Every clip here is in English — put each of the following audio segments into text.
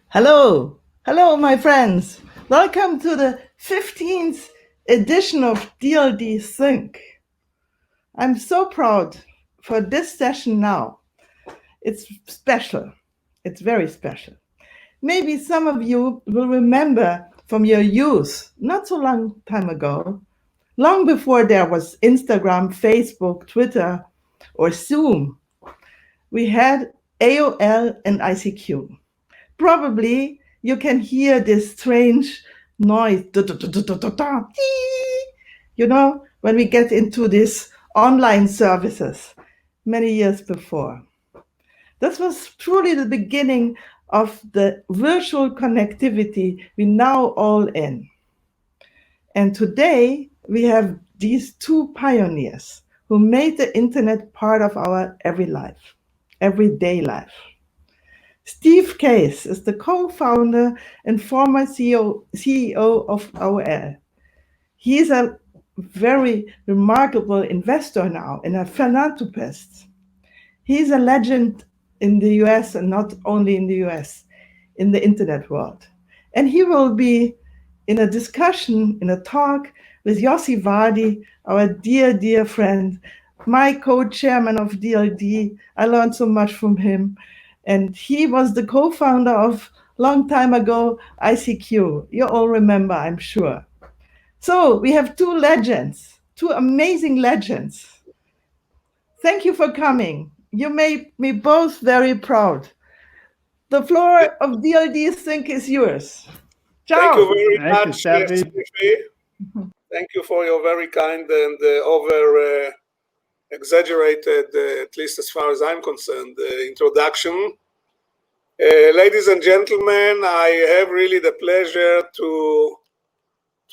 Hello, hello, my friends. Welcome to the 15th edition of DLD Sync. I'm so proud for this session now. It's special. It's very special. Maybe some of you will remember from your youth, not so long time ago, long before there was Instagram, Facebook, Twitter, or Zoom, we had AOL and ICQ. Probably you can hear this strange noise, when we get into these online services many years before. This was truly the beginning of the virtual connectivity we now all in. And today we have these two pioneers who made the internet part of our everyday life. Steve Case is the co-founder and former CEO of AOL. He's a very remarkable investor now and a philanthropist. He's a legend in the US, and not only in the US, in the internet world. And he will be in a discussion, in a talk with Yossi Vardi, our dear friend, my co-chairman of DLD. I learned so much from him. And he was the co-founder of, long time ago, ICQ. You all remember, I'm sure. So we have two legends, two amazing legends. Thank you for coming. You made me both very proud. The floor of DLD Sync is yours. Ciao. Thank you very much, Stevie. Thank you for your very kind and over exaggerated, at least as far as I'm concerned, introduction. Ladies and gentlemen, I have really the pleasure to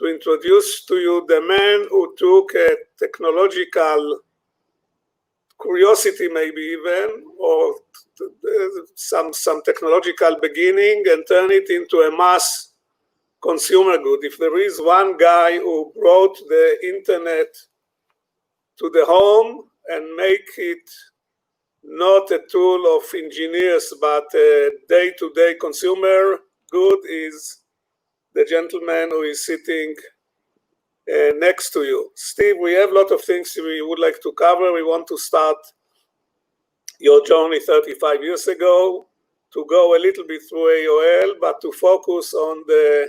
introduce to you the man who took a technological curiosity, maybe even, or some technological beginning, and turn it into a mass consumer good. If there is one guy who brought the internet to the home and make it not a tool of engineers but a day-to-day consumer good, is the gentleman who is sitting next to you. Steve, we have a lot of things we would like to cover. We want to start your journey 35 years ago, to go a little bit through AOL, but to focus on the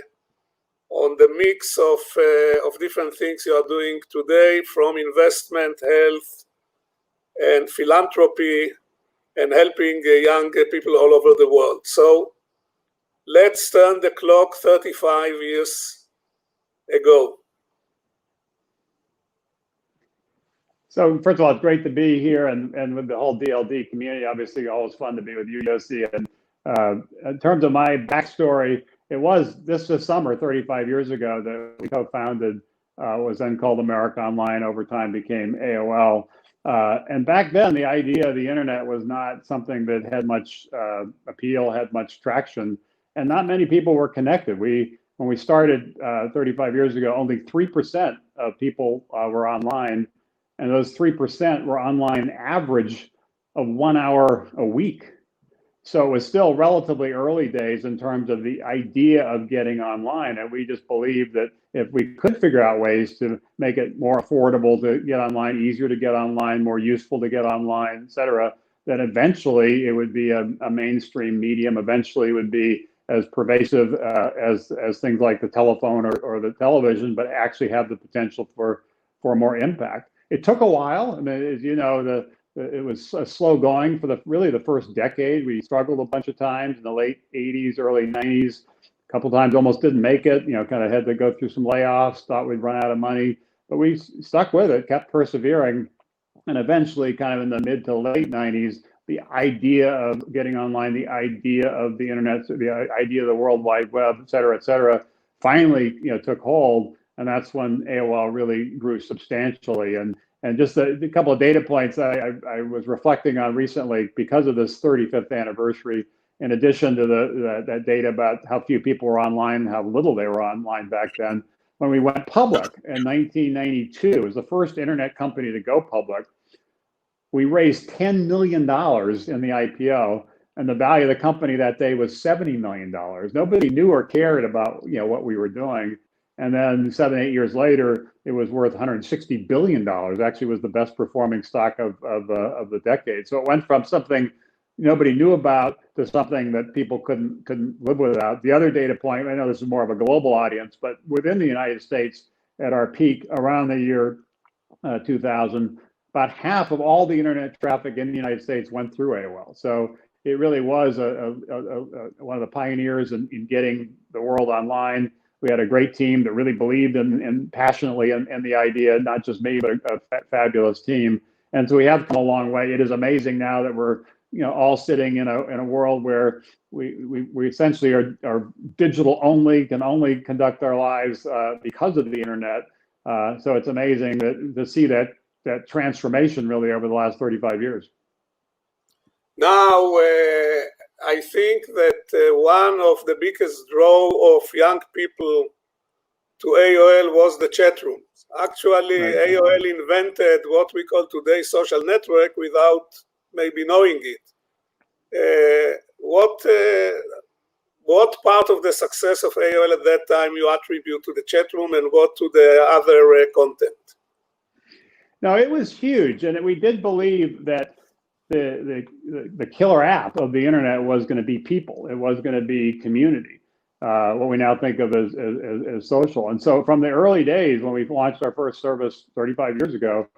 mix of different things you are doing today, from investment, health, and philanthropy, and helping young people all over the world. So let's turn the clock 35 years ago. So first of all, it's great to be here and with the whole DLD community. Obviously, always fun to be with you, Yossi. And in terms of my backstory, it was this summer, 35 years ago, that we co-founded what was then called America Online, over time became AOL. And back then, the idea of the internet was not something that had much appeal, had much traction, and not many people were connected. When we started 35 years ago, only 3% of people were online. And those 3% were online average of 1 hour a week. So it was still relatively early days in terms of the idea of getting online. And we just believed that if we could figure out ways to make it more affordable to get online, easier to get online, more useful to get online, et cetera, then eventually it would be a mainstream medium. Eventually it would be as pervasive as things like the telephone or the television, but actually have the potential for more impact. It took a while. I mean, as you know, it was slow going for really the first decade. We struggled a bunch of times in the late 80s, early 90s. A couple of times almost didn't make it, kind of had to go through some layoffs, thought we'd run out of money, but we stuck with it, kept persevering. And eventually, kind of in the mid to late 90s, the idea of getting online, the idea of the internet, the idea of the World Wide Web, et cetera, finally, took hold. And that's when AOL really grew substantially. And just a couple of data points I was reflecting on recently because of this 35th anniversary, in addition to that data about how few people were online and how little they were online back then. When we went public in 1992, it was the first internet company to go public. We raised $10 million in the IPO. and the value of the company that day was $70 million. Nobody knew or cared about what we were doing. And then 7, 8 years later, it was worth $160 billion. Actually, was the best performing stock of the decade. So it went from something nobody knew about to something that people couldn't live without. The other data point, I know this is more of a global audience, but within the United States, at our peak around the year 2000, about half of all the internet traffic in the United States went through AOL. So it really was one of the pioneers in getting the world online. We had a great team that really believed in passionately in the idea, not just me, but a fabulous team. And so we have come a long way. It is amazing now that we're all sitting in a world where we essentially are digital only, can only conduct our lives because of the internet. So it's amazing to see that transformation really over the last 35 years. Now, I think that one of the biggest draw of young people to AOL was the chat rooms. Actually, right. AOL invented what we call today social network without maybe knowing it. What part of the success of AOL at that time you attribute to the chat room, and what to the other content? No, it was huge, and we did believe that the killer app of the internet was going to be people. It was going to be community, what we now think of as social. And so from the early days when we launched our first service 35 years ago,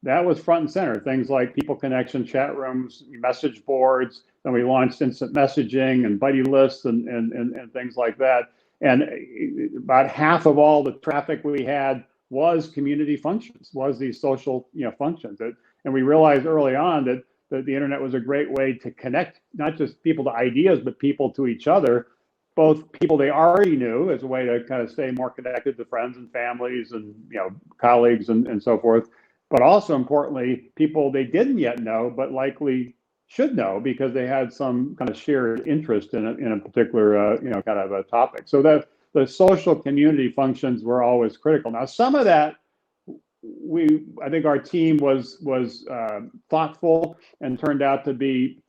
that was front and center. Things like people connection, chat rooms, message boards. Then we launched instant messaging and buddy lists and things like that. And about half of all the traffic we had was community functions, was these social functions. And we realized early on that the internet was a great way to connect not just people to ideas, but people to each other, both people they already knew as a way to kind of stay more connected to friends and families and colleagues and so forth, but also importantly, people they didn't yet know, but likely should know because they had some kind of shared interest in a particular kind of a topic. So that the social community functions were always critical. Now, some of that I think our team was thoughtful and turned out to be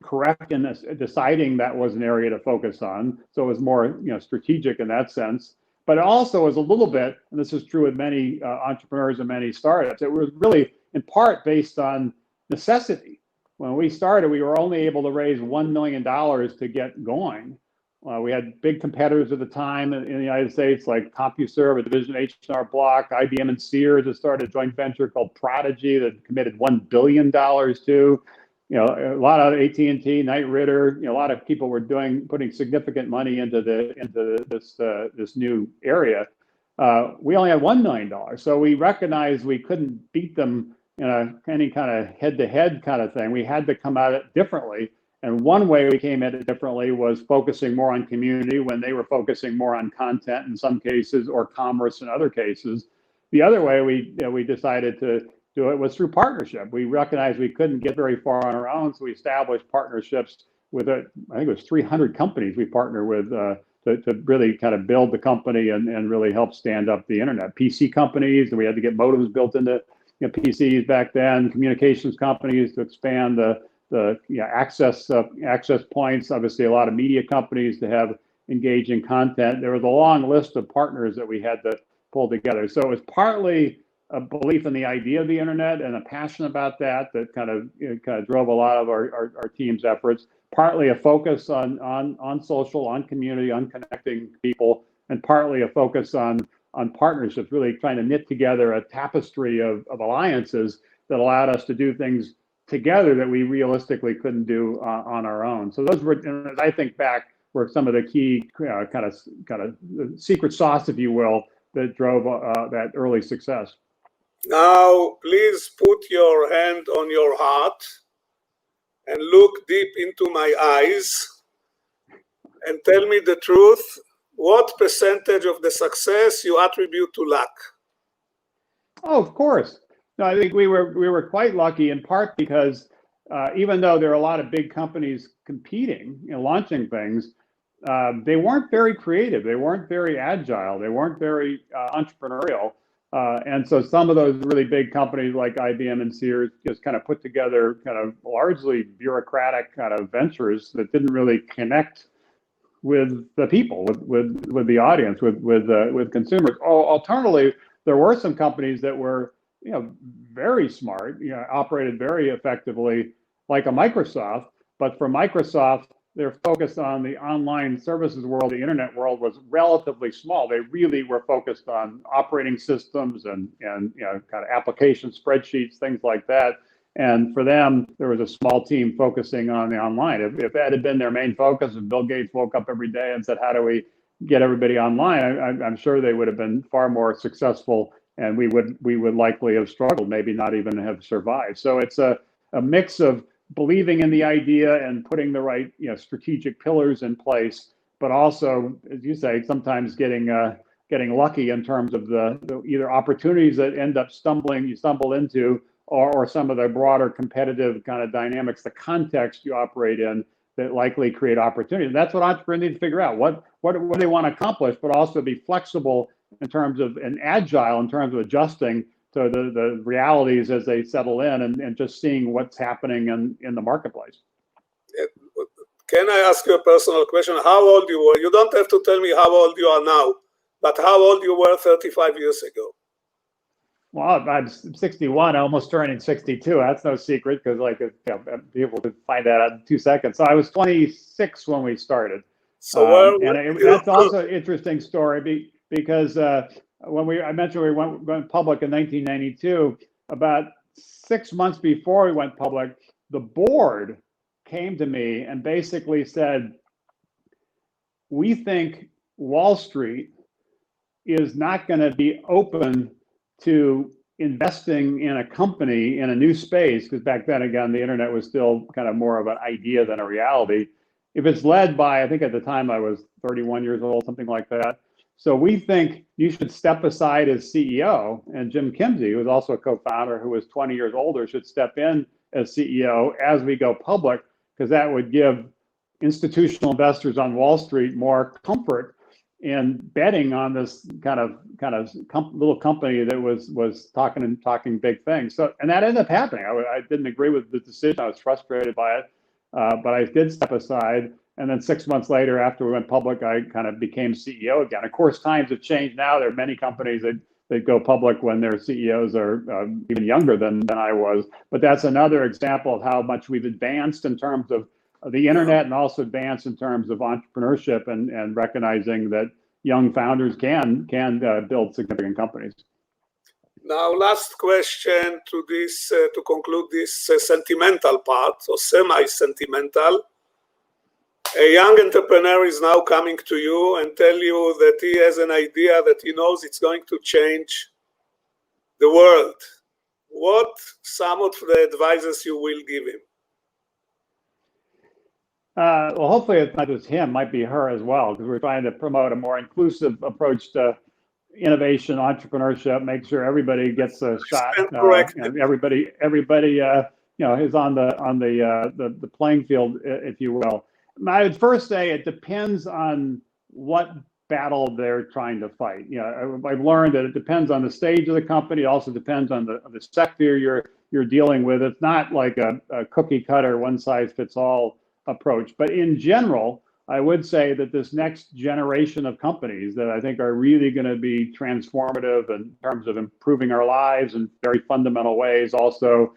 correct in this, deciding that was an area to focus on. So it was more strategic in that sense. But it also was a little bit, and this is true with many entrepreneurs and many startups, it was really in part based on necessity. When we started, we were only able to raise $1 million to get going. We had big competitors at the time in the United States, like CompuServe, a division of H&R Block, IBM and Sears that started a joint venture called Prodigy that committed $1 billion to. A lot of AT&T, Knight Ridder, a lot of people were putting significant money into this new area. We only had $1 million, so we recognized we couldn't beat them in any kind of head-to-head kind of thing. We had to come at it differently. And one way we came at it differently was focusing more on community when they were focusing more on content in some cases or commerce in other cases. The other way we decided to do it was through partnership. We recognized we couldn't get very far on our own, so we established partnerships with I think it was 300 companies we partnered with to really kind of build the company and really help stand up the internet. PC companies, and we had to get modems built into PCs back then. Communications companies to expand the access points. Obviously, a lot of media companies to have engaging content. There was a long list of partners that we had to pull together. So it was partly a belief in the idea of the internet and a passion about that kind of drove a lot of our team's efforts. Partly a focus on social, on community, on connecting people, and partly a focus on partnerships, really trying to knit together a tapestry of alliances that allowed us to do things together that we realistically couldn't do on our own. So those were, and as I think back, were some of the key kind of secret sauce, if you will, that drove that early success. Now, please put your hand on your heart and look deep into my eyes and tell me the truth. What percentage of the success you attribute to luck? Oh, of course. No, I think we were quite lucky in part because even though there are a lot of big companies competing, launching things, they weren't very creative. They weren't very agile. They weren't very entrepreneurial. And so some of those really big companies like IBM and Sears just kind of put together kind of largely bureaucratic kind of ventures that didn't really connect with the people, with the audience, with consumers. Alternatively, there were some companies that were, very smart, operated very effectively, like a Microsoft. But for Microsoft, their focus on the online services world, the internet world, was relatively small. They really were focused on operating systems and kind of application spreadsheets, things like that. And for them, there was a small team focusing on the online. If that had been their main focus, if Bill Gates woke up every day and said, how do we get everybody online, I'm sure they would have been far more successful, and we would likely have struggled, maybe not even have survived. So it's a mix of believing in the idea and putting the right strategic pillars in place, but also, as you say, sometimes getting lucky in terms of the either opportunities that you stumble into, or some of the broader competitive kind of dynamics, the context you operate in, that likely create opportunity. And that's what entrepreneurs need to figure out. What do they want to accomplish, but also be flexible in terms of, and agile in terms of adjusting to the realities as they settle in, and just seeing what's happening in the marketplace. Can I ask you a personal question? How old you were? You don't have to tell me how old you are now, but how old you were 35 years ago? Well, I'm 61, almost turning 62. That's no secret, because people could find that out in 2 seconds. So I was 26 when we started. So that's also an interesting story, because I mentioned we went public in 1992. About 6 months before we went public, the board came to me and basically said, we think Wall Street is not going to be open to investing in a company in a new space, because back then, again, the internet was still kind of more of an idea than a reality, if it's led by, I think at the time I was 31 years old, something like that. So we think you should step aside as CEO, and Jim Kimsey, who was also a co-founder, who was 20 years older, should step in as CEO as we go public, because that would give institutional investors on Wall Street more comfort in betting on this kind of little company that was talking big things. So, and that ended up happening. I didn't agree with the decision. I was frustrated by it, but I did step aside. And then 6 months later, after we went public, I kind of became CEO again. Of course, times have changed now. There are many companies that go public when their CEOs are even younger than I was. But that's another example of how much we've advanced in terms of the internet, and also advanced in terms of entrepreneurship, and recognizing that young founders can build significant companies. Now, last question to conclude this sentimental part, or semi-sentimental. A young entrepreneur is now coming to you and tell you that he has an idea that he knows it's going to change the world. What some of the advices you will give him? Well, hopefully it's not just him, might be her as well, because we're trying to promote a more inclusive approach to innovation, entrepreneurship, make sure everybody gets a shot, and everybody is on the playing field, if you will. I would first say it depends on what battle they're trying to fight. I've learned that it depends on the stage of the company. It also depends on the sector you're dealing with. It's not like a cookie cutter, one size fits all approach. But in general, I would say that this next generation of companies that I think are really going to be transformative in terms of improving our lives in very fundamental ways, also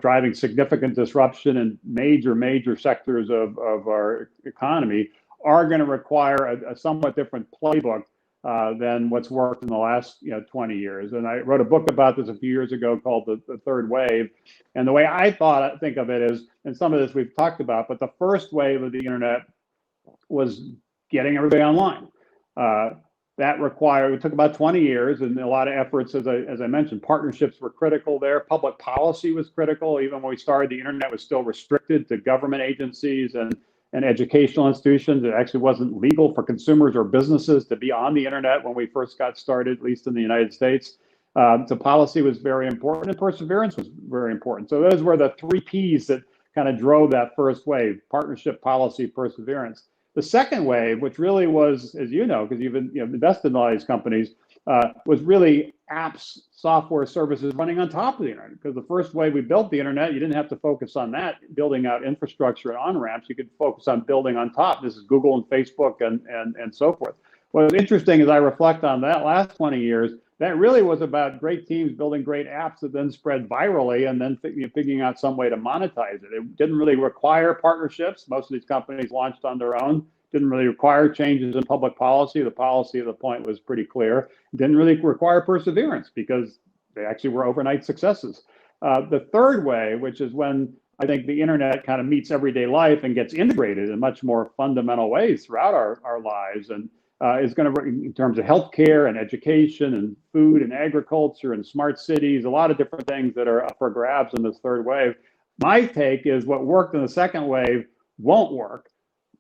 driving significant disruption in major sectors of our economy, are going to require a somewhat different playbook than what's worked in the last 20 years. And I wrote a book about this a few years ago called The Third Wave. And the way I think of it is, and some of this we've talked about, but the first wave of the internet was getting everybody online. It took about 20 years, and a lot of efforts, as I mentioned. Partnerships were critical there. Public policy was critical. Even when we started, the internet was still restricted to government agencies and educational institutions. It actually wasn't legal for consumers or businesses to be on the internet when we first got started, at least in the United States. So policy was very important, and perseverance was very important. So those were the 3 Ps that kind of drove that first wave: partnership, policy, perseverance. The second wave, which really was, as you know, because you've invested in all these companies, was really apps, software services running on top of the internet. Because the first way we built the internet, you didn't have to focus on that, building out infrastructure and on-ramps. You could focus on building on top. This is Google and Facebook and so forth. What's interesting as I reflect on that last 20 years, that really was about great teams building great apps that then spread virally and then figuring out some way to monetize it. It didn't really require partnerships. Most of these companies launched on their own. Didn't really require changes in public policy. The policy at the point was pretty clear. Didn't really require perseverance because they actually were overnight successes. The third way, which is when I think the internet kind of meets everyday life and gets integrated in much more fundamental ways throughout our lives, and is going to, in terms of healthcare and education and food and agriculture and smart cities, a lot of different things that are up for grabs in this third wave. My take is what worked in the second wave won't work.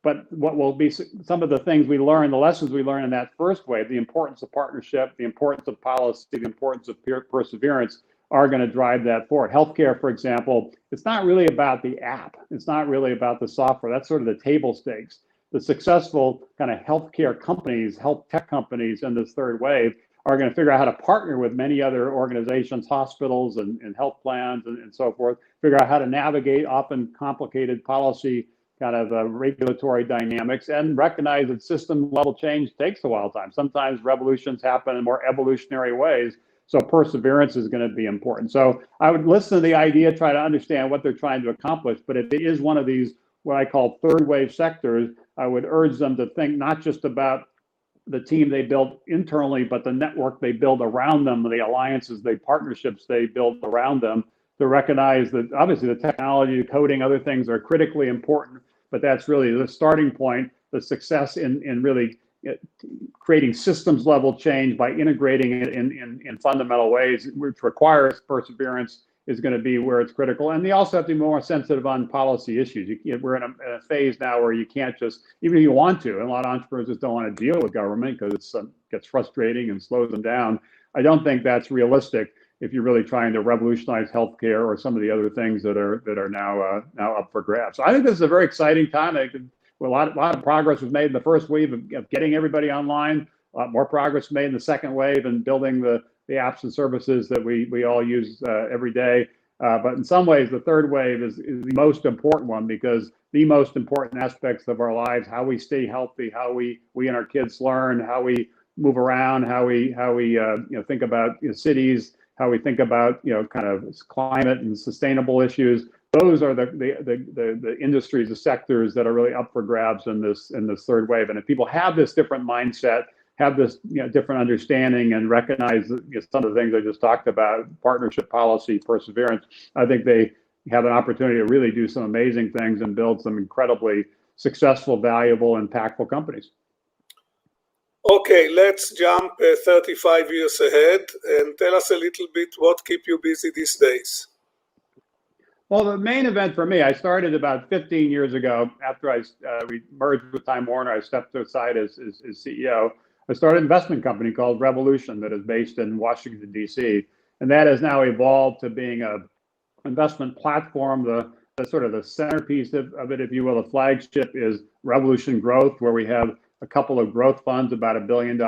But what will be some of the things we learn, the lessons we learned in that first wave, the importance of partnership, the importance of policy, the importance of perseverance are going to drive that forward. Healthcare, for example, it's not really about the app. It's not really about the software. That's sort of the table stakes. The successful kind of healthcare companies, health tech companies in this third wave are going to figure out how to partner with many other organizations, hospitals and health plans and so forth, figure out how to navigate often complicated policy kind of regulatory dynamics and recognize that system level change takes a while time. Sometimes revolutions happen in more evolutionary ways. So perseverance is going to be important. So I would listen to the idea, try to understand what they're trying to accomplish. But if it is one of these, what I call third wave sectors, I would urge them to think not just about the team they built internally, but the network they build around them, the alliances, the partnerships they build around them, to recognize that obviously the technology, the coding, other things are critically important, but that's really the starting point. The success in really creating systems level change by integrating it in fundamental ways, which requires perseverance, is going to be where it's critical. And they also have to be more sensitive on policy issues. We're in a phase now where you can't just, even if you want to, and a lot of entrepreneurs just don't want to deal with government because it gets frustrating and slows them down. I don't think that's realistic if you're really trying to revolutionize healthcare or some of the other things that are now up for grabs. So I think this is a very exciting time. A lot of progress was made in the first wave of getting everybody online. A lot more progress made in the second wave and building the apps and services that we all use every day. But in some ways, the third wave is the most important one, because the most important aspects of our lives, how we stay healthy, how we and our kids learn, how we move around, how we think about cities, how we think about kind of climate and sustainable issues. Those are the industries, the sectors that are really up for grabs in this third wave. And if people have this different mindset, have this different understanding, and recognize some of the things I just talked about, partnership, policy, perseverance, I think they have an opportunity to really do some amazing things and build some incredibly successful, valuable, impactful companies. Okay, let's jump 35 years ahead and tell us a little bit what keeps you busy these days. Well, the main event for me, I started about 15 years ago after we merged with Time Warner. I stepped aside as CEO. I started an investment company called Revolution that is based in Washington, D.C. And that has now evolved to being an investment platform. The sort of the centerpiece of it, if you will, the flagship is Revolution Growth, where we have a couple of growth funds, about $1 billion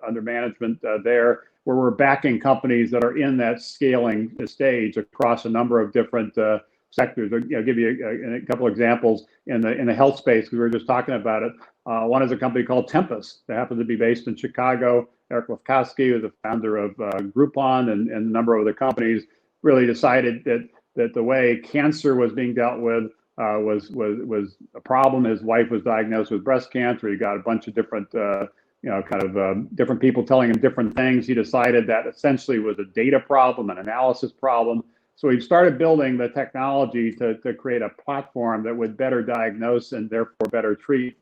under management there, where we're backing companies that are in that scaling stage across a number of different sectors. I'll give you a couple examples in the health space, because we were just talking about it. One is a company called Tempus that happens to be based in Chicago. Eric Lefkowski, who's the founder of Groupon and a number of other companies, really decided that the way cancer was being dealt with was a problem. His wife was diagnosed with breast cancer. He got a bunch of different different people telling him different things. He decided that essentially was a data problem, an analysis problem. So he started building the technology to create a platform that would better diagnose and therefore better treat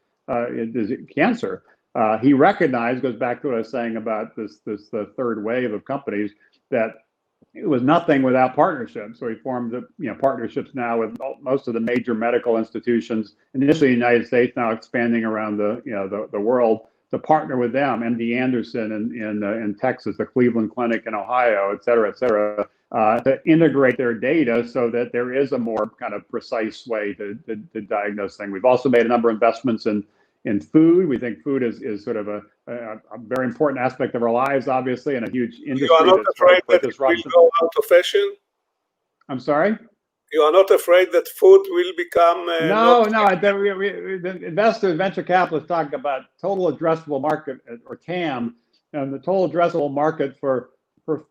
cancer. He recognized, goes back to what I was saying about the third wave of companies, that it was nothing without partnerships. So he formed partnerships now with most of the major medical institutions, initially in the United States, now expanding around the world, to partner with them, MD Anderson in Texas, the Cleveland Clinic in Ohio, et cetera, to integrate their data so that there is a more kind of precise way to diagnose things. We've also made a number of investments in food. We think food is sort of a a very important aspect of our lives, obviously, and a huge industry. You are not afraid that disruption. it will go out of fashion? I'm sorry? You are not afraid that food will become No. The investors, venture capitalists, talk about total addressable market, or TAM, and the total addressable market for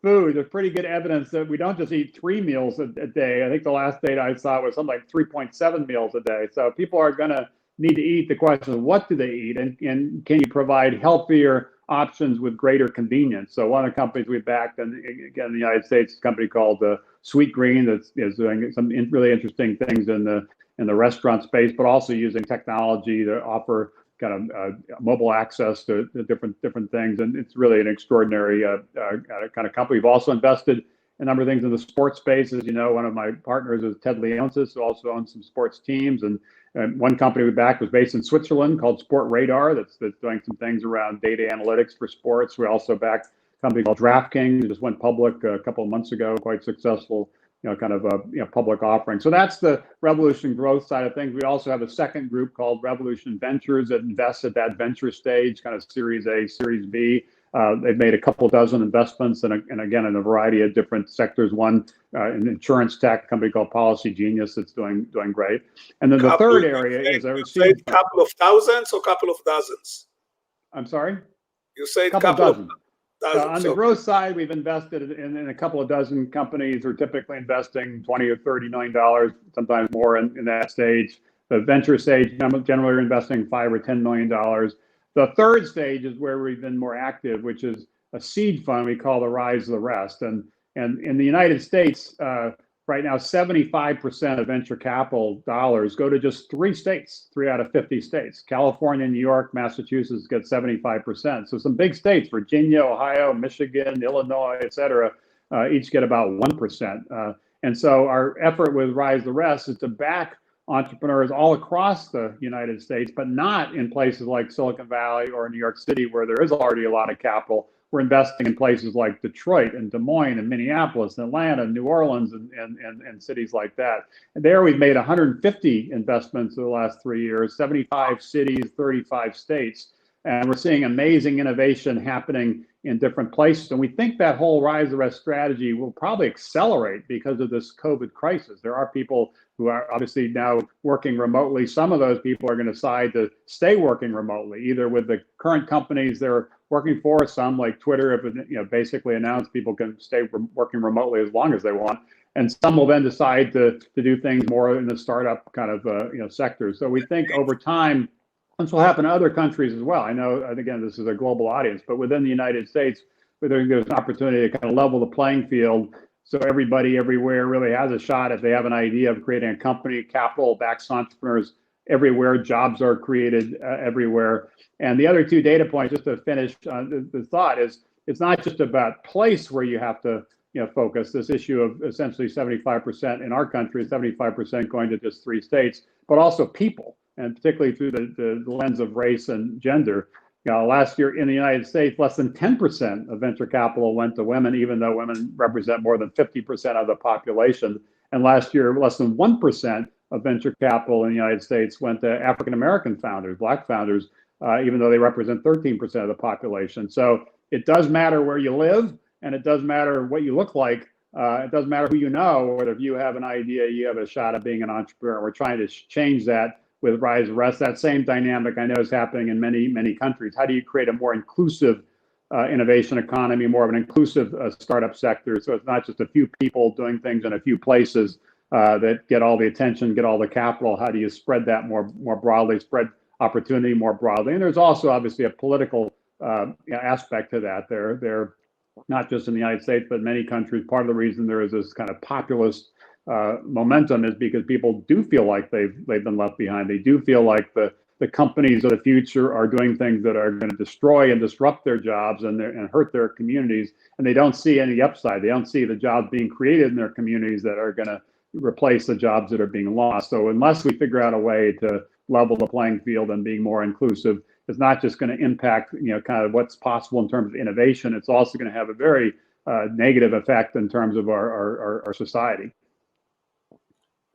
food. There's pretty good evidence that we don't just eat 3 meals a day. I think the last data I saw was something like 3.7 meals a day. So people are going to need to eat. The question is, what do they eat, and can you provide healthier options with greater convenience? So one of the companies we backed, and again in the United States, a company called Sweet Green, that is doing some really interesting things in the restaurant space, but also using technology to offer kind of mobile access to different things. And it's really an extraordinary kind of company. We've also invested a number of things in the sports space. As you know, one of my partners is Ted Leonsis, who also owns some sports teams. And one company we backed was based in Switzerland called Sport Radar, that's doing some things around data analytics for sports. We also backed a company called DraftKings, just went public a couple of months ago, quite successful, kind of a public offering. So that's the Revolution growth side of things. We also have a second group called Revolution Ventures that invests at that venture stage, kind of Series A, Series B. They've made a couple dozen investments, and again, in a variety of different sectors. One in insurance tech, a company called Policy Genius that's doing great. And then the third area is a couple of thousands or couple of dozens? I'm sorry? You say couple dozen. So on the growth side, we've invested in a couple of dozen companies. We're typically investing $20 or $30 million, sometimes more in that stage. The venture stage, generally we're investing $5 or $10 million. The third stage is where we've been more active, which is a seed fund we call the Rise of the Rest. And in the United States, right now, 75% of venture capital dollars go to just 3 states, 3 out of 50 states. California, New York, Massachusetts get 75%. So some big states, Virginia, Ohio, Michigan, Illinois, et cetera, each get about 1%. And so our effort with Rise the Rest is to back entrepreneurs all across the United States, but not in places like Silicon Valley or New York City, where there is already a lot of capital. We're investing in places like Detroit and Des Moines and Minneapolis and Atlanta and New Orleans and cities like that. And there we've made 150 investments in the last 3 years, 75 cities, 35 states. And we're seeing amazing innovation happening in different places. And we think that whole Rise the Rest strategy will probably accelerate because of this COVID crisis. There are people who are obviously now working remotely. Some of those people are going to decide to stay working remotely, either with the current companies they're working for. Some, like Twitter, have basically announced people can stay working remotely as long as they want. And some will then decide to do things more in the startup kind of sector. So we think over time, this will happen in other countries as well. I know, again, this is a global audience, but within the United States, there's an opportunity to kind of level the playing field. So everybody everywhere really has a shot if they have an idea of creating a company. Capital backs entrepreneurs everywhere. Jobs are created everywhere. And the other 2 data points, just to finish the thought, is it's not just about place where you have to focus. This issue of essentially 75% in our country, 75% going to just 3 states, but also people, and particularly through the lens of race and gender. Last year in the United States, less than 10% of venture capital went to women, even though women represent more than 50% of the population. And last year, less than 1% of venture capital in the United States went to African-American founders, Black founders, even though they represent 13% of the population. So it does matter where you live, and it does matter what you look like. It doesn't matter who you know, or if you have an idea, you have a shot at being an entrepreneur. We're trying to change that with Rise the Rest. That same dynamic I know is happening in many countries. How do you create a more inclusive innovation economy, more of an inclusive startup sector? So it's not just a few people doing things in a few places that get all the attention, get all the capital. How do you spread that more broadly, spread opportunity more broadly? And there's also obviously a political aspect to that. They're not just in the United States, but many countries. Part of the reason there is this kind of populist momentum is because people do feel like they've been left behind. They do feel like the companies of the future are doing things that are going to destroy and disrupt their jobs and hurt their communities, and they don't see any upside. They don't see the jobs being created in their communities that are going to replace the jobs that are being lost. So unless we figure out a way to level the playing field and being more inclusive, it's not just going to impact kind of what's possible in terms of innovation. It's also going to have a very negative effect in terms of our society.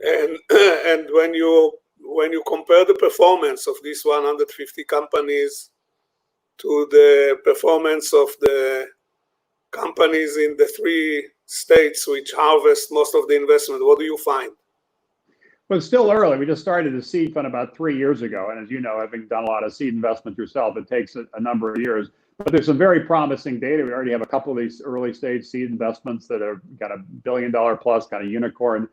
And when you compare the performance of these 150 companies to the performance of the companies in the 3 states which harvest most of the investment? What do you find? Well, it's still early. We just started the seed fund about 3 years ago. And as you know, having done a lot of seed investment yourself, it takes a number of years. But there's some very promising data. We already have a couple of these early stage seed investments that are got $1 billion plus kind of unicorn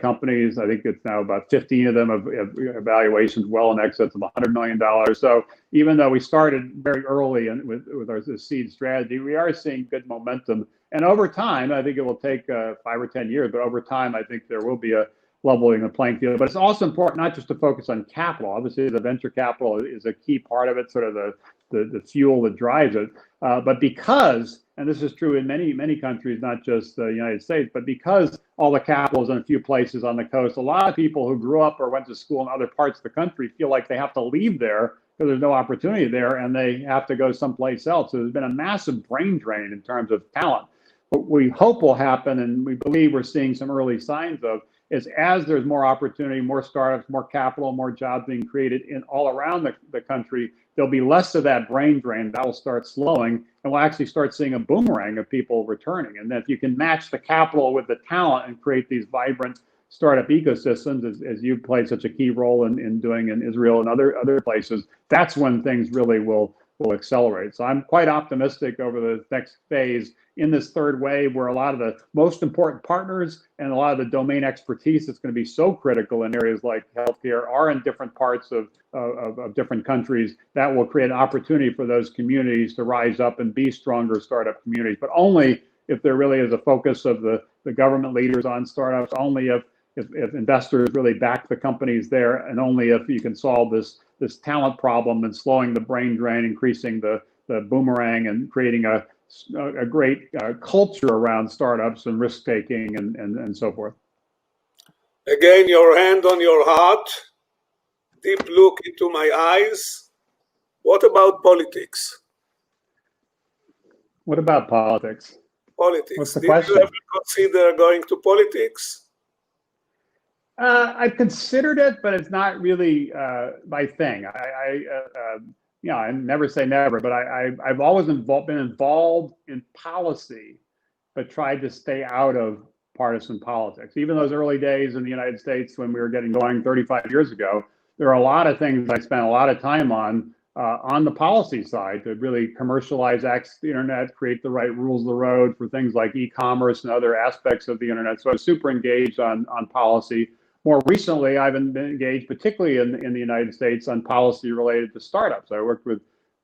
companies. I think it's now about 15 of them have evaluations well in excess of $100 million. So even though we started very early with our seed strategy, we are seeing good momentum. And over time, I think it will take 5 or 10 years, but over time, I think there will be a leveling the playing field. But it's also important not just to focus on capital. Obviously, the venture capital is a key part of it, sort of the fuel that drives it. But because, and this is true in many countries, not just the United States, but because all the capital is in a few places on the coast, a lot of people who grew up or went to school in other parts of the country feel like they have to leave there because there's no opportunity there and they have to go someplace else. So there's been a massive brain drain in terms of talent. What we hope will happen, and we believe we're seeing some early signs of, is as there's more opportunity, more startups, more capital, more jobs being created in all around the country, there'll be less of that brain drain. That will start slowing, and we'll actually start seeing a boomerang of people returning. And then if you can match the capital with the talent and create these vibrant startup ecosystems, as you played such a key role in doing in Israel and other places, that's when things really will accelerate. So I'm quite optimistic over the next phase in this third wave, where a lot of the most important partners and a lot of the domain expertise that's going to be so critical in areas like healthcare are in different parts of different countries. That will create an opportunity for those communities to rise up and be stronger startup communities, but only if there really is a focus of the government leaders on startups, only if investors really back the companies there, and only if you can solve this talent problem and slowing the brain drain, increasing the boomerang, and creating a great culture around startups and risk taking and so forth. Again, your hand on your heart, deep look into my eyes. What about politics? What about politics? Politics. What's the Did question? you ever consider going to politics? I've considered it, but it's not really my thing. I never say never, but I've always been involved in policy, but tried to stay out of partisan politics. Even those early days in the United States when we were getting going 35 years ago, there are a lot of things I spent a lot of time on the policy side to really commercialize access to the internet, create the right rules of the road for things like e-commerce and other aspects of the internet. So I was super engaged on policy. More recently, I've been engaged, particularly in the United States, on policy related to startups. I worked with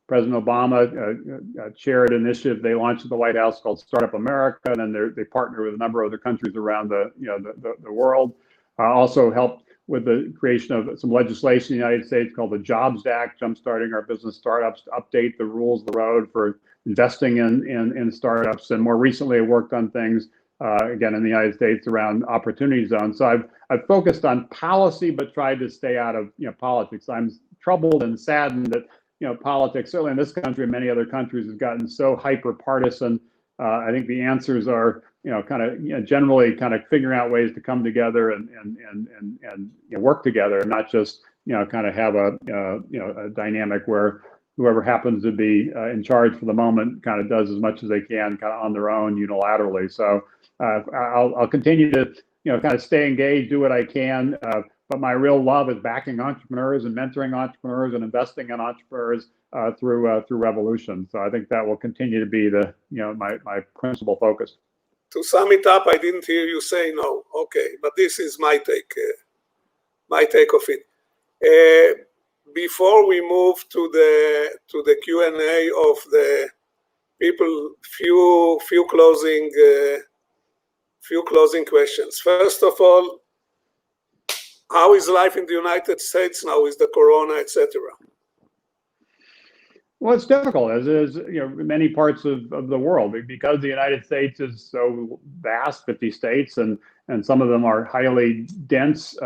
President Obama, chaired an initiative they launched at the White House called Startup America, and then they partner with a number of other countries around the world. Also helped with the creation of some legislation in the United States called the Jobs Act, jumpstarting our business startups to update the rules of the road for investing in startups. And more recently, I worked on things again in the United States around opportunity zones. So I've focused on policy, but tried to stay out of politics. I'm troubled and saddened that politics, certainly in this country and many other countries, has gotten so hyper partisan. I think the answers are generally kind of figuring out ways to come together and work together, and not just kind of have a dynamic where whoever happens to be in charge for the moment kind of does as much as they can kind of on their own unilaterally. So I'll continue to kind of stay engaged, do what I can. But my real love is backing entrepreneurs and mentoring entrepreneurs and investing in entrepreneurs through revolution. So I think that will continue to be my principal focus. To sum it up, I didn't hear you say no. Okay, but this is my take of it. Before we move to the Q&A of the people, few closing questions. First of all, how is life in the United States now with the corona, etc.? Well, it's difficult, as is many parts of the world, because the United States is so vast, 50 states, and some of them are highly dense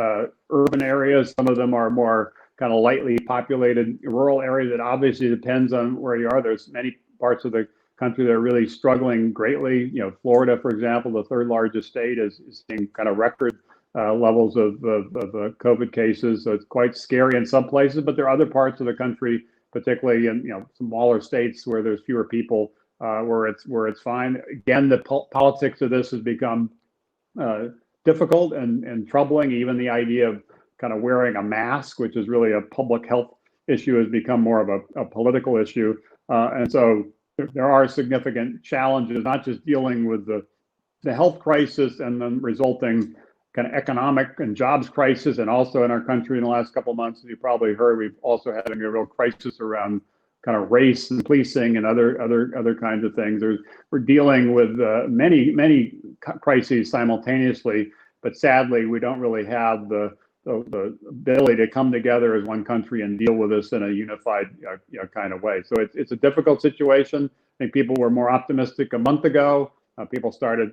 urban areas. Some of them are more kind of lightly populated rural areas. It obviously depends on where you are. There's many parts of the country that are really struggling greatly. Florida, for example, the third largest state, is seeing kind of record levels of COVID cases. So it's quite scary in some places, but there are other parts of the country, particularly in smaller states where there's fewer people, where it's fine. Again, the politics of this has become difficult and troubling. Even the idea of kind of wearing a mask, which is really a public health issue, has become more of a political issue. And so there are significant challenges, not just dealing with the health crisis and then resulting kind of economic and jobs crisis, and also in our country in the last couple of months, as you probably heard, we've also had a real crisis around kind of race and policing and other kinds of things. We're dealing with many crises simultaneously, but sadly, we don't really have the ability to come together as one country and deal with this in a unified kind of way. So it's a difficult situation. I think people were more optimistic a month ago. People started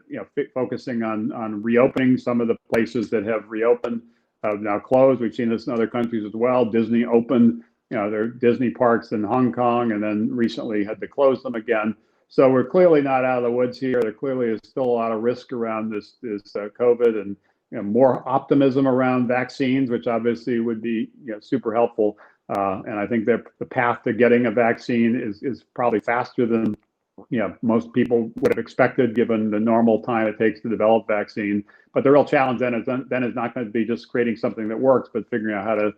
focusing on reopening. Some of the places that have reopened have now closed. We've seen this in other countries as well. Disney opened their Disney parks in Hong Kong, and then recently had to close them again. So we're clearly not out of the woods here. There clearly is still a lot of risk around this COVID, and more optimism around vaccines, which obviously would be super helpful. And I think that the path to getting a vaccine is probably faster than most people would have expected, given the normal time it takes to develop vaccine. But the real challenge then is not going to be just creating something that works, but figuring out how to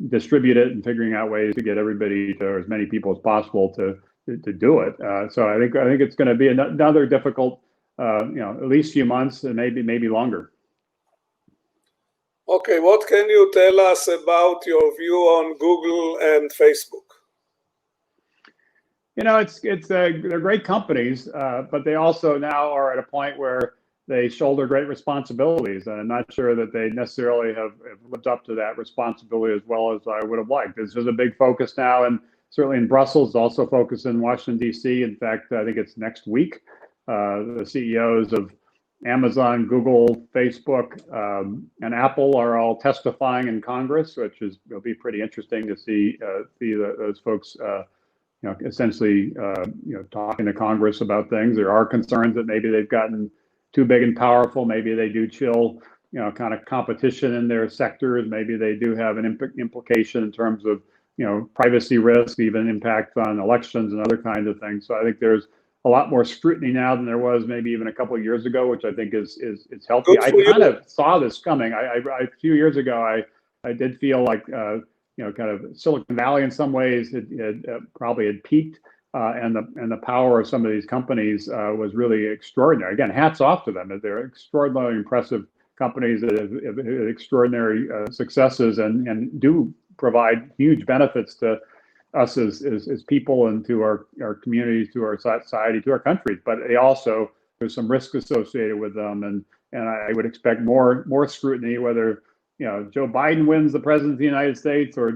distribute it and figuring out ways to get everybody, to as many people as possible, to do it. So I think it's going to be another difficult, at least few months, and maybe longer. Okay, what can you tell us about your view on Google and Facebook? They're great companies, but they also now are at a point where they shoulder great responsibilities, and I'm not sure that they necessarily have lived up to that responsibility as well as I would have liked. This is a big focus now, and certainly in Brussels, also focused in Washington, D.C. In fact, I think it's next week. The CEOs of Amazon, Google, Facebook, and Apple are all testifying in Congress, which will be pretty interesting to see those folks essentially talking to Congress about things. There are concerns that maybe they've gotten too big and powerful. Maybe they do chill kind of competition in their sectors. Maybe they do have an implication in terms of privacy risk, even impact on elections and other kinds of things. So I think there's a lot more scrutiny now than there was maybe even a couple of years ago, which I think is healthy. I kind of saw this coming. A few years ago, I did feel like kind of Silicon Valley in some ways had probably peaked, and the power of some of these companies was really extraordinary. Again, hats off to them. They're extraordinarily impressive companies that have extraordinary successes and do provide huge benefits to us as people and to our communities, to our society, to our countries. But they also, there's some risk associated with them, and I would expect more scrutiny, whether Joe Biden wins the presidency of the United States or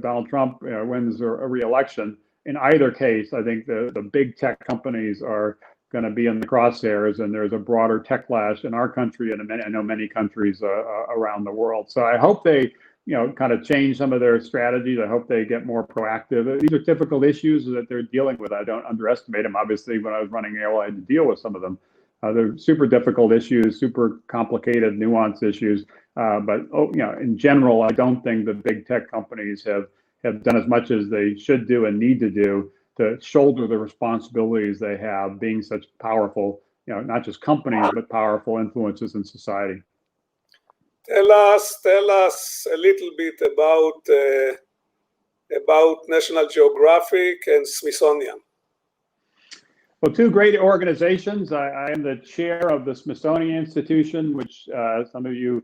Donald Trump wins a re-election. In either case, I think the big tech companies are going to be in the crosshairs, and there's a broader techlash in our country and I know many countries around the world. So I hope they kind of change some of their strategies. I hope they get more proactive. These are difficult issues that they're dealing with. I don't underestimate them. Obviously, when I was running AOL, I had to deal with some of them. They're super difficult issues, super complicated, nuanced issues. But in general, I don't think the big tech companies have done as much as they should do and need to do to shoulder the responsibilities they have, being such powerful, not just companies, but powerful influences in society. Tell us a little bit about National Geographic and Smithsonian. Well, two great organizations. I am the chair of the Smithsonian Institution, which some of you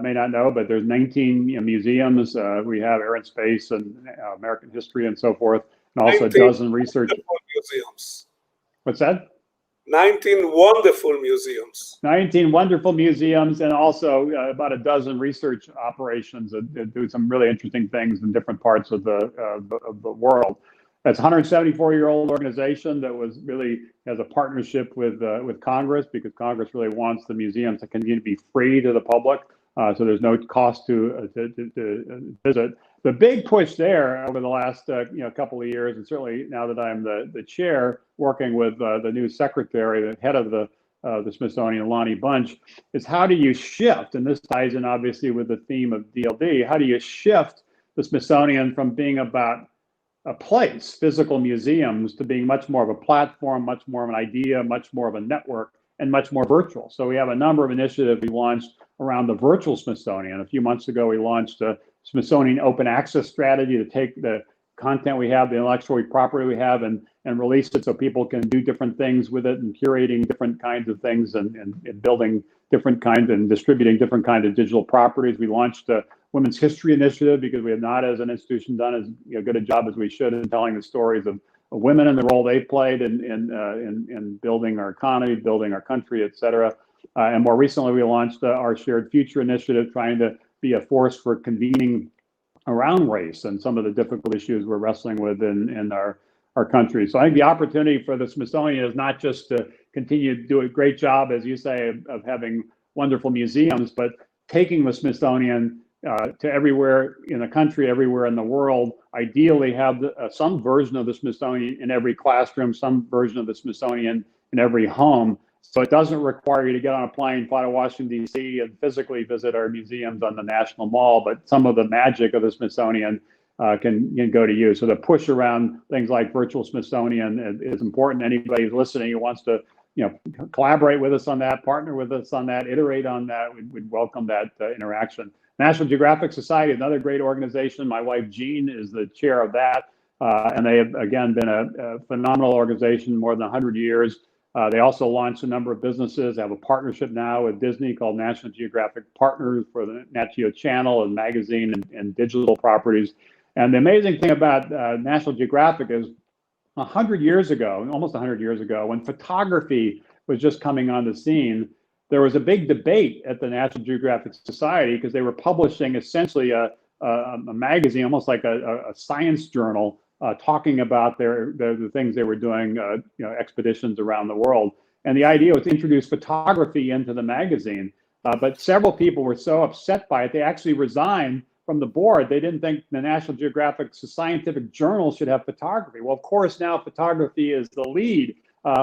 may not know, but there's 19 museums. We have Air and Space and American history and so forth, and also a dozen research museums. What's that? 19 wonderful museums. 19 wonderful museums, and also about a dozen research operations that do some really interesting things in different parts of the world. It's a 174-year-old organization that has a partnership with Congress, because Congress really wants the museums to continue to be free to the public, so there's no cost to visit. The big push there over the last couple of years, and certainly now that I'm the chair, working with the new secretary, the head of the Smithsonian, Lonnie Bunch, is how do you shift, and this ties in obviously with the theme of DLD, how do you shift the Smithsonian from being about a place, physical museums, to being much more of a platform, much more of an idea, much more of a network, and much more virtual. So we have a number of initiatives we launched around the virtual Smithsonian. A few months ago, we launched a Smithsonian open access strategy to take the content we have, the intellectual property we have, and release it so people can do different things with it, and curating different kinds of things, and building different kinds and distributing different kinds of digital properties. We launched a Women's History Initiative because we have not, as an institution, done as good a job as we should in telling the stories of women and the role they played in building our economy, building our country, et cetera. And more recently, we launched our Shared Future Initiative, trying to be a force for convening around race and some of the difficult issues we're wrestling with in our country. So I think the opportunity for the Smithsonian is not just to continue to do a great job, as you say, of having wonderful museums, but taking the Smithsonian to everywhere in the country, everywhere in the world. Ideally have some version of the Smithsonian in every classroom, some version of the Smithsonian in every home. So it doesn't require you to get on a plane, fly to Washington, D.C. and physically visit our museums on the National Mall, but some of the magic of the Smithsonian can go to you. So the push around things like virtual Smithsonian is important. Anybody who's listening who wants to collaborate with us on that, partner with us on that, iterate on that, we'd welcome that interaction. National Geographic Society, another great organization. My wife, Jean, is the chair of that. And they have, again, been a phenomenal organization, more than 100 years. They also launched a number of businesses. They have a partnership now with Disney called National Geographic Partners for the Nat Geo Channel and magazine and digital properties. And the amazing thing about National Geographic is 100 years ago, almost 100 years ago, when photography was just coming on the scene, there was a big debate at the National Geographic Society because they were publishing essentially a magazine, almost like a science journal, talking about the things they were doing, expeditions around the world. And the idea was to introduce photography into the magazine. But several people were so upset by it, they actually resigned from the board. They didn't think the National Geographic scientific journal should have photography. Well, of course, now photography is the lead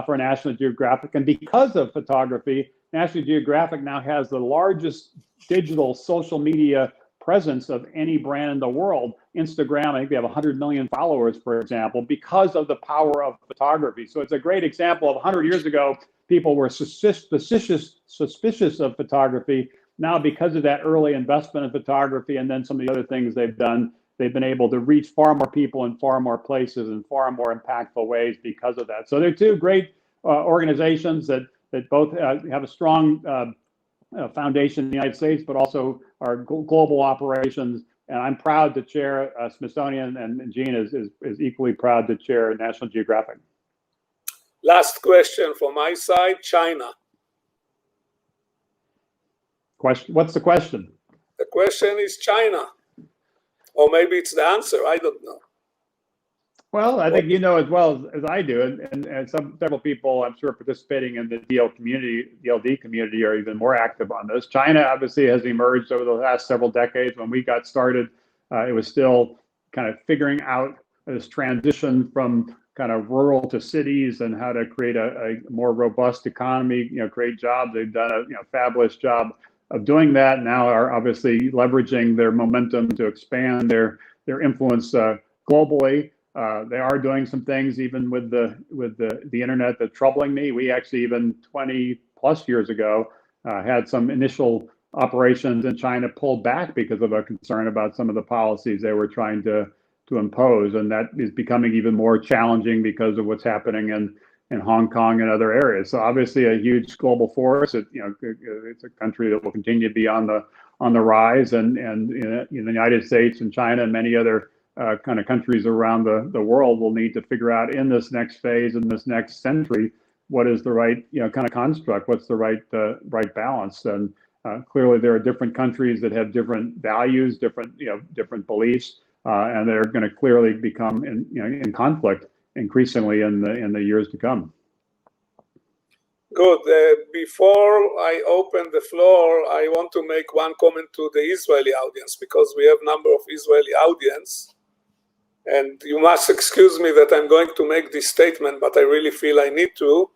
for National Geographic. And because of photography, National Geographic now has the largest digital social media presence of any brand in the world. Instagram, I think they have 100 million followers, for example, because of the power of photography. So it's a great example of 100 years ago, people were suspicious of photography. Now, because of that early investment in photography and then some of the other things they've done, they've been able to reach far more people in far more places in far more impactful ways because of that. So they're two great organizations that both have a strong foundation in the United States, but also are global operations. And I'm proud to chair Smithsonian, and Jean is equally proud to chair National Geographic. Last question from my side, China. What's the question? The question is China, or maybe it's the answer, I don't know. Well, I think you know as well as I do, and several people I'm sure participating in the DLD community are even more active on this. China obviously has emerged over the last several decades. When we got started, it was still kind of figuring out this transition from kind of rural to cities and how to create a more robust economy, create jobs. They've done a fabulous job of doing that. Now are obviously leveraging their momentum to expand their influence globally. They are doing some things even with the internet that's troubling me. We actually, even 20 plus years ago, had some initial operations in China pulled back because of a concern about some of the policies they were trying to impose, and that is becoming even more challenging because of what's happening in Hong Kong and other areas. So obviously a huge global force. It's a country that will continue to be on the rise, and in the United States and China and many other kind of countries around the world will need to figure out in this next phase, in this next century, what is the right kind of construct, what's the right balance. And clearly there are different countries that have different values, different beliefs, and they're going to clearly become in conflict increasingly in the years to come. Good. Before I open the floor, I want to make one comment to the Israeli audience, because we have a number of Israeli audience. And you must excuse me that I'm going to make this statement, but I really feel I need to.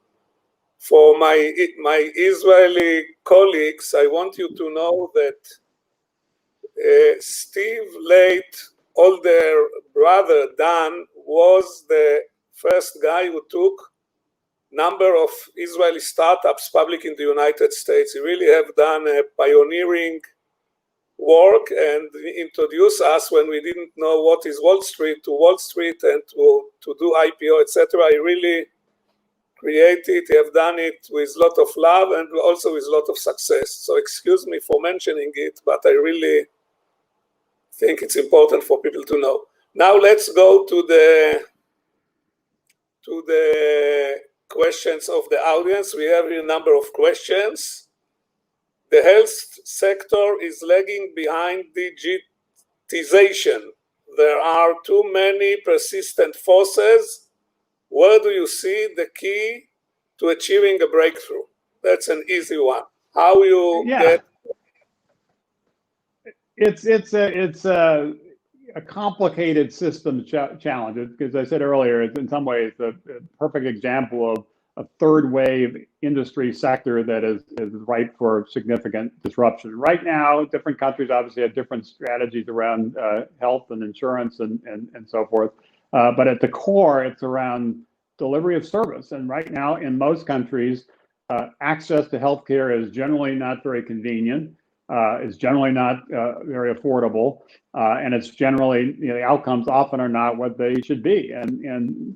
For my Israeli colleagues, I want you to know that Steve laid older brother, Dan, was the first guy who took number of Israeli startups public in the United States. He really have done a pioneering work and introduced us when we didn't know what is Wall Street to Wall Street and to do IPO, etc. He really created, he have done it with a lot of love and also with a lot of success. So excuse me for mentioning it, but I really think it's important for people to know. Now let's go to the questions of the audience. We have a number of questions. The health sector is lagging behind digitization. There are too many persistent forces. Where do you see the key to achieving a breakthrough? That's an easy one. How you get? It's a complicated system challenge. Because I said earlier, it's in some ways a perfect example of a third wave industry sector that is ripe for significant disruption. Right now, different countries obviously have different strategies around health and insurance and so forth. But at the core, it's around delivery of service. And right now, in most countries, access to healthcare is generally not very convenient. It's generally not very affordable, and it's generally, the outcomes often are not what they should be. And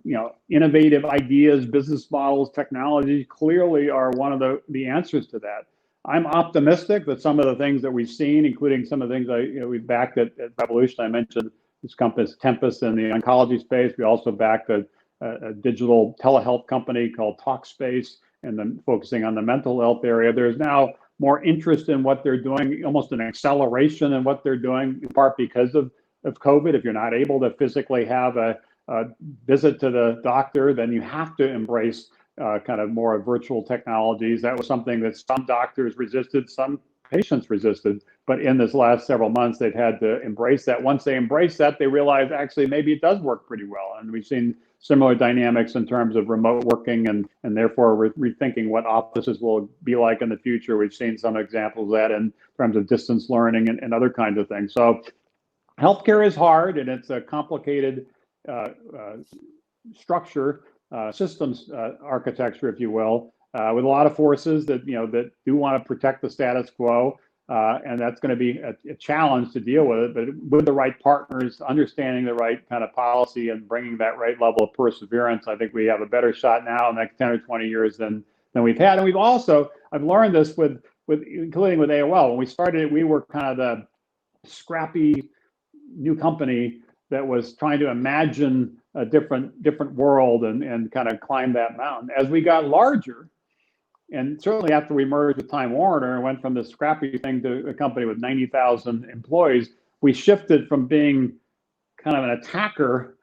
innovative ideas, business models, technology clearly are one of the answers to that. I'm optimistic that some of the things that we've seen, including some of the things we've backed at Revolution. I mentioned this company Tempest in the oncology space. We also backed a digital telehealth company called Talkspace, and then focusing on the mental health area. There's now more interest in what they're doing, almost an acceleration in what they're doing, in part because of COVID. If you're not able to physically have a visit to the doctor, then you have to embrace kind of more virtual technologies. That was something that some doctors resisted, some patients resisted, but in this last several months, they've had to embrace that. Once they embrace that, they realize actually maybe it does work pretty well. And we've seen similar dynamics in terms of remote working and therefore we're rethinking what offices will be like in the future. We've seen some examples of that in terms of distance learning and other kinds of things. So healthcare is hard, and it's a complicated structure, systems architecture, if you will, with a lot of forces that that do want to protect the status quo, and that's going to be a challenge to deal with it. But with the right partners, understanding the right kind of policy, and bringing that right level of perseverance, I think we have a better shot now in the next 10 or 20 years than we've had. And we've also, I've learned this with including with AOL. When we started, we were kind of the scrappy new company that was trying to imagine a different world and kind of climb that mountain. As we got larger, and certainly after we merged with Time Warner and went from this scrappy thing to a company with 90,000 employees, we shifted from being kind of an attacker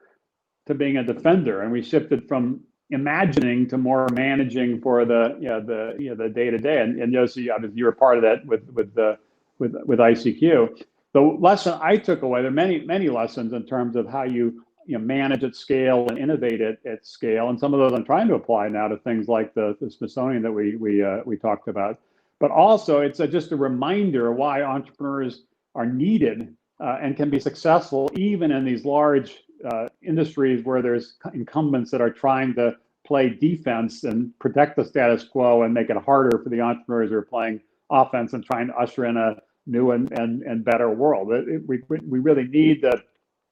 to being a defender, and we shifted from imagining to more managing for the day to day. And Yossi, obviously you were part of that with ICQ. The lesson I took away, there are many lessons in terms of how you manage at scale and innovate at scale, and some of those I'm trying to apply now to things like the Smithsonian that we talked about. But also, it's just a reminder why entrepreneurs are needed and can be successful even in these large industries where there's incumbents that are trying to play defense and protect the status quo and make it harder for the entrepreneurs who are playing offense and trying to usher in a new and better world. We really need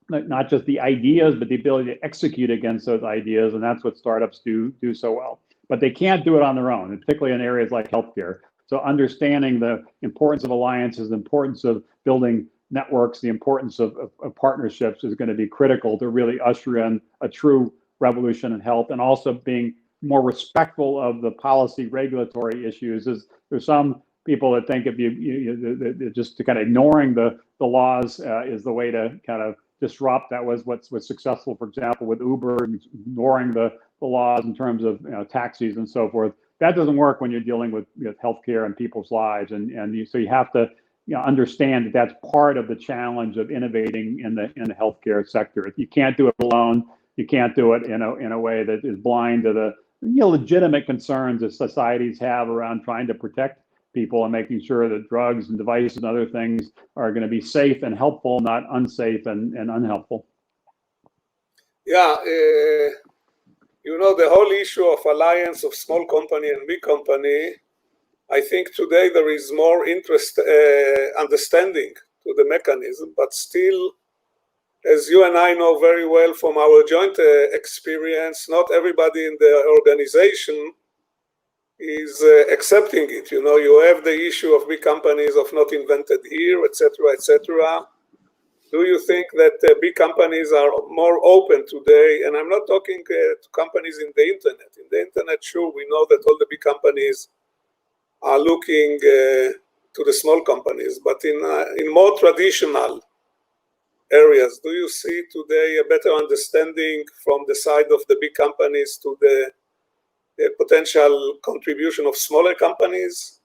not just the ideas, but the ability to execute against those ideas, and that's what startups do so well. But they can't do it on their own, and particularly in areas like healthcare. So understanding the importance of alliances, the importance of building networks, the importance of partnerships is going to be critical to really usher in a true revolution in health, and also being more respectful of the policy regulatory issues. There's some people that think if you just to kind of ignoring the laws is the way to kind of disrupt. That was what's successful, for example, with Uber, ignoring the laws in terms of taxis and so forth. That doesn't work when you're dealing with healthcare and people's lives, so you have to understand that that's part of the challenge of innovating in the healthcare sector. You can't do it alone. You can't do it in a way that is blind to the legitimate concerns that societies have around trying to protect people and making sure that drugs and devices and other things are going to be safe and helpful, not unsafe and unhelpful. Yeah, you know, the whole issue of alliance of small company and big company, I think today there is more interest, understanding to the mechanism, but still, as you and I know very well from our joint experience, not everybody in the organization is accepting it. You know, you have the issue of big companies of not invented here, etc., etc. Do you think that big companies are more open today? And I'm not talking to companies in the internet. In the internet, sure, we know that all the big companies are looking to the small companies, but in more traditional areas, do you see today a better understanding from the side of the big companies to the potential contribution of smaller companies?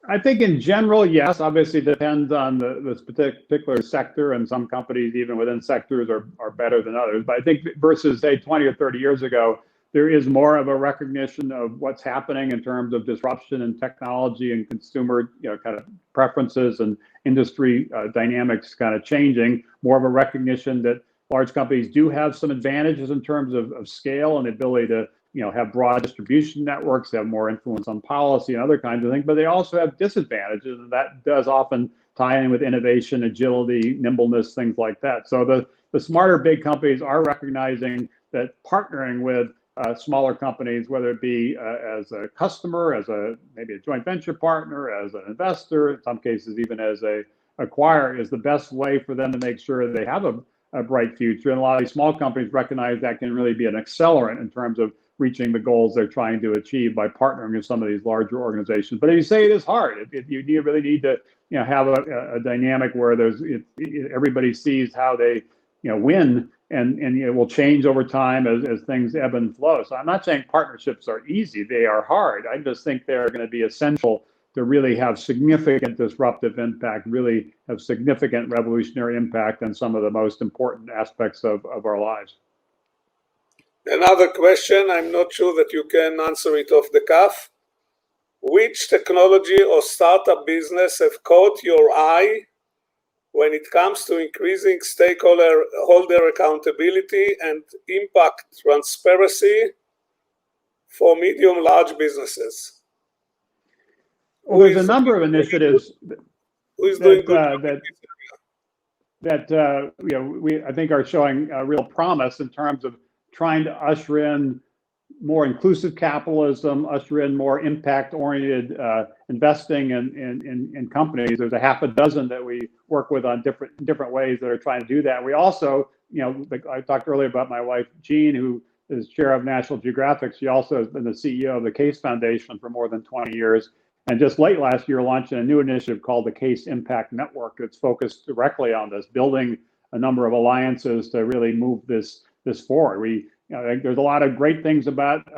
I think in general, yes. Obviously, it depends on the particular sector, and some companies, even within sectors, are better than others. But I think versus, say, 20 or 30 years ago, there is more of a recognition of what's happening in terms of disruption in technology and consumer, kind of preferences and industry dynamics kind of changing. More of a recognition that large companies do have some advantages in terms of scale and the ability to have broad distribution networks, have more influence on policy and other kinds of things, but they also have disadvantages, and that does often tie in with innovation, agility, nimbleness, things like that. So the smarter big companies are recognizing that partnering with smaller companies, whether it be as a customer, as maybe a joint venture partner, as an investor, in some cases even as a acquirer, is the best way for them to make sure they have a bright future. And a lot of these small companies recognize that can really be an accelerant in terms of reaching the goals they're trying to achieve by partnering with some of these larger organizations. But as you say, it is hard. You really need to have a dynamic where everybody sees how they win, and it will change over time as things ebb and flow. So I'm not saying partnerships are easy. They are hard. I just think they're going to be essential to really have significant disruptive impact, really have significant revolutionary impact on some of the most important aspects of our lives. Another question, I'm not sure that you can answer it off the cuff. Which technology or startup business have caught your eye when it comes to increasing stakeholder accountability and impact transparency for medium-large businesses? Well, there's a number of initiatives that we I think are showing real promise in terms of trying to usher in more inclusive capitalism, usher in more impact-oriented investing in companies. There's a half a dozen that we work with on different ways that are trying to do that. We also, I talked earlier about my wife, Jean, who is chair of National Geographic. She also has been the CEO of the Case Foundation for more than 20 years. And just late last year, launching a new initiative called the Case Impact Network that's focused directly on this, building a number of alliances to really move this forward. I think there's a lot of great things about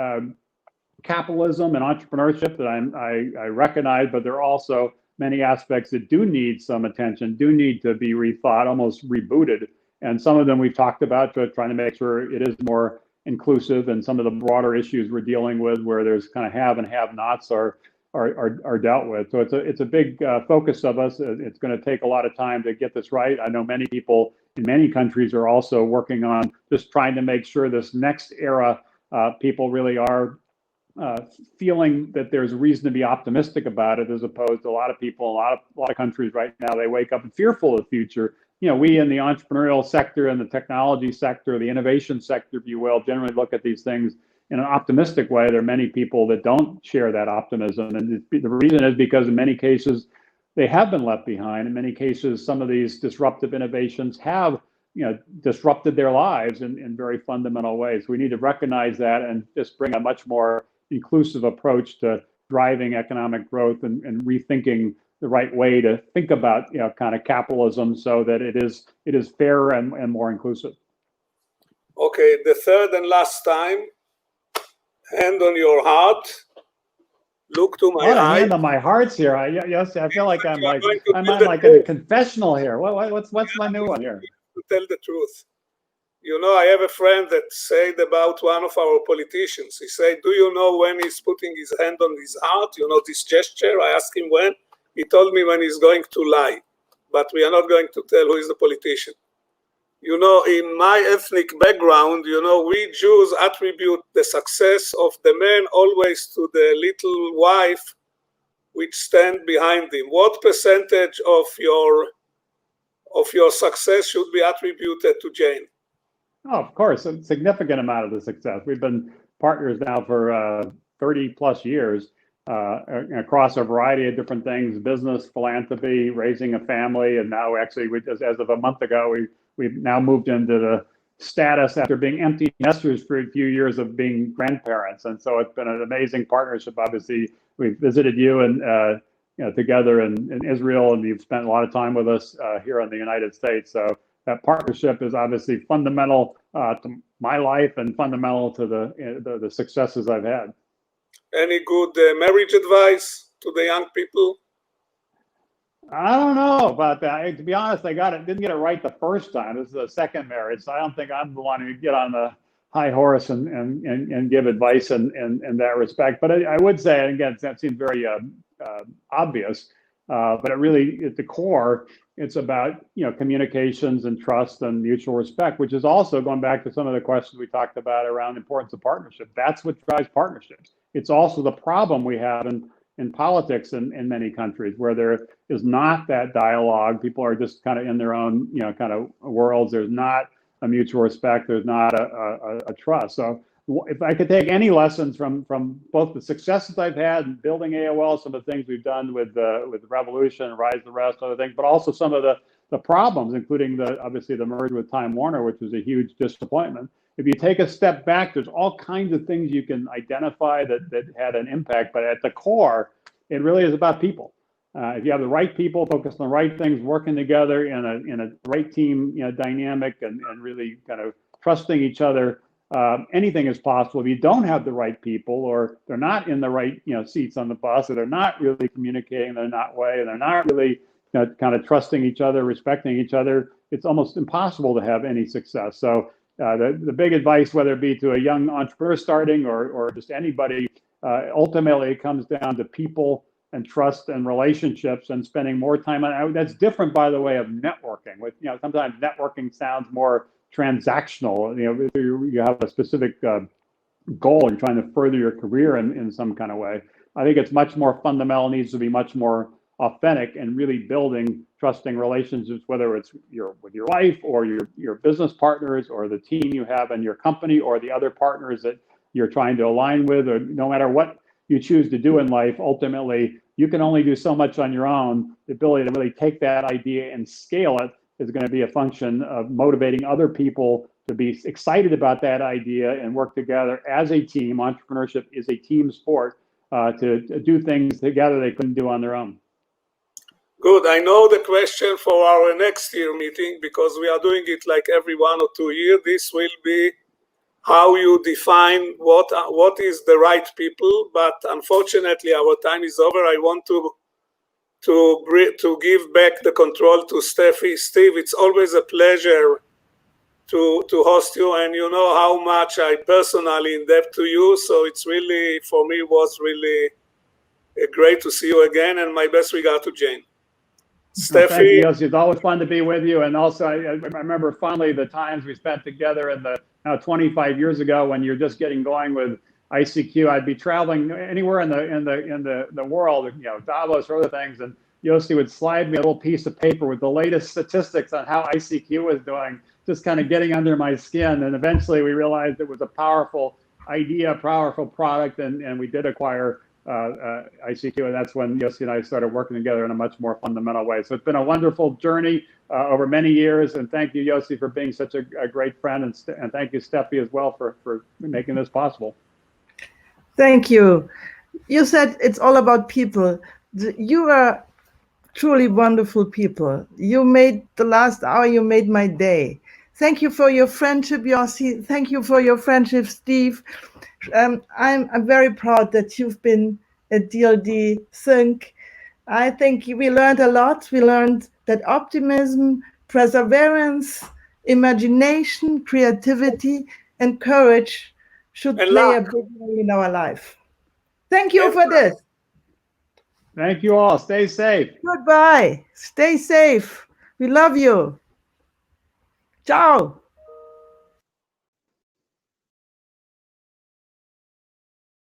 capitalism and entrepreneurship that I recognize, but there are also many aspects that do need some attention, do need to be rethought, almost rebooted. And some of them we've talked about, trying to make sure it is more inclusive, and some of the broader issues we're dealing with where there's kind of have and have-nots are dealt with. So it's a big focus of us. It's going to take a lot of time to get this right. I know many people in many countries are also working on just trying to make sure this next era, people really are feeling that there's reason to be optimistic about it, as opposed to a lot of people, a lot of countries right now, they wake up fearful of the future. We in the entrepreneurial sector and the technology sector, the innovation sector, if you will, generally look at these things in an optimistic way. There are many people that don't share that optimism. And the reason is because in many cases, they have been left behind. In many cases, some of these disruptive innovations have disrupted their lives in very fundamental ways. We need to recognize that and just bring a much more inclusive approach to driving economic growth and rethinking the right way to think about kind of capitalism so that it is fair and more inclusive. Okay, the third and last time, hand on your heart. Look to my eye. Hand on my heart's here. Yes, I feel like I'm in a confessional here. What's my new one here? To tell the truth. You know, I have a friend that said about one of our politicians. He said, do you know when he's putting his hand on his heart? You know, this gesture. I asked him when. He told me when he's going to lie. But we are not going to tell who is the politician. You know, in my ethnic background, you know, we Jews attribute the success of the man always to the little wife which stand behind him. What percentage of your success should be attributed to Jane? Oh, of course, a significant amount of the success. We've been partners now for 30 plus years across a variety of different things: business, philanthropy, raising a family, and now actually, as of a month ago, we've now moved into the status after being empty nesters for a few years of being grandparents, and so it's been an amazing partnership. Obviously, we've visited you and together in Israel, and you've spent a lot of time with us here in the United States. So that partnership is obviously fundamental to my life and fundamental to the successes I've had. Any good marriage advice to the young people? I don't know about that. To be honest, didn't get it right the first time. This is the second marriage, so I don't think I'm the one who get on the high horse and give advice in that respect. But I would say, and again, that seems very obvious, but it really, at the core, it's about communications and trust and mutual respect, which is also going back to some of the questions we talked about around the importance of partnership. That's what drives partnerships. It's also the problem we have in politics in many countries, where there is not that dialogue. People are just kind of in their own kind of worlds. There's not a mutual respect. There's not a trust. So if I could take any lessons from both the successes I've had in building AOL, some of the things we've done with Revolution, Rise of the Rest, other things, but also some of the problems, including obviously the merger with Time Warner, which was a huge disappointment. If you take a step back, there's all kinds of things you can identify that had an impact, but at the core, it really is about people. If you have the right people focused on the right things, working together in a right team dynamic and really kind of trusting each other, anything is possible. If you don't have the right people, or they're not in the right seats on the bus, or they're not really communicating in that way, and they're not really kind of trusting each other, respecting each other, it's almost impossible to have any success. So the big advice, whether it be to a young entrepreneur starting or just anybody, ultimately it comes down to people and trust and relationships and spending more time on it. That's different, by the way, of networking. With sometimes networking sounds more transactional. You have a specific goal. You're trying to further your career in some kind of way. I think it's much more fundamental. Needs to be much more authentic and really building trusting relationships, whether it's with your wife or your business partners or the team you have in your company or the other partners that you're trying to align with, or no matter what you choose to do in life, ultimately you can only do so much on your own. The ability to really take that idea and scale it is going to be a function of motivating other people to be excited about that idea and work together as a team. Entrepreneurship is a team sport to do things together they couldn't do on their own. Good. I know the question for our next year meeting, because we are doing it like every 1 or 2 years. This will be how you define what is the right people. But unfortunately, our time is over. I want to give back the control to Steffi. Steve, it's always a pleasure to host you, and you know how much I personally in depth to you. So it's really, for me, was really great to see you again, and my best regard to Jane. Steffi. Thank you, Yossi. It's always fun to be with you. And also, I remember fondly the times we spent together in now 25 years ago when you're just getting going with ICQ. I'd be traveling anywhere in the world, Davos or other things, and Yossi would slide me a little piece of paper with the latest statistics on how ICQ was doing, just kind of getting under my skin. And eventually we realized it was a powerful idea, powerful product, and we did acquire ICQ, and that's when Yossi and I started working together in a much more fundamental way. So it's been a wonderful journey over many years, and thank you, Yossi, for being such a great friend, and thank you, Steffi, as well for making this possible. Thank you. You said it's all about people. You are truly wonderful people. You made the last hour, you made my day. Thank you for your friendship, Yossi. Thank you for your friendship, Steve. I'm very proud that you've been at DLD Sync. I think we learned a lot. We learned that optimism, perseverance, imagination, creativity, and courage should And play a luck. big role in our life. Thank you for And this. Thank you all. Stay safe. Goodbye. Stay safe. We love you. Ciao.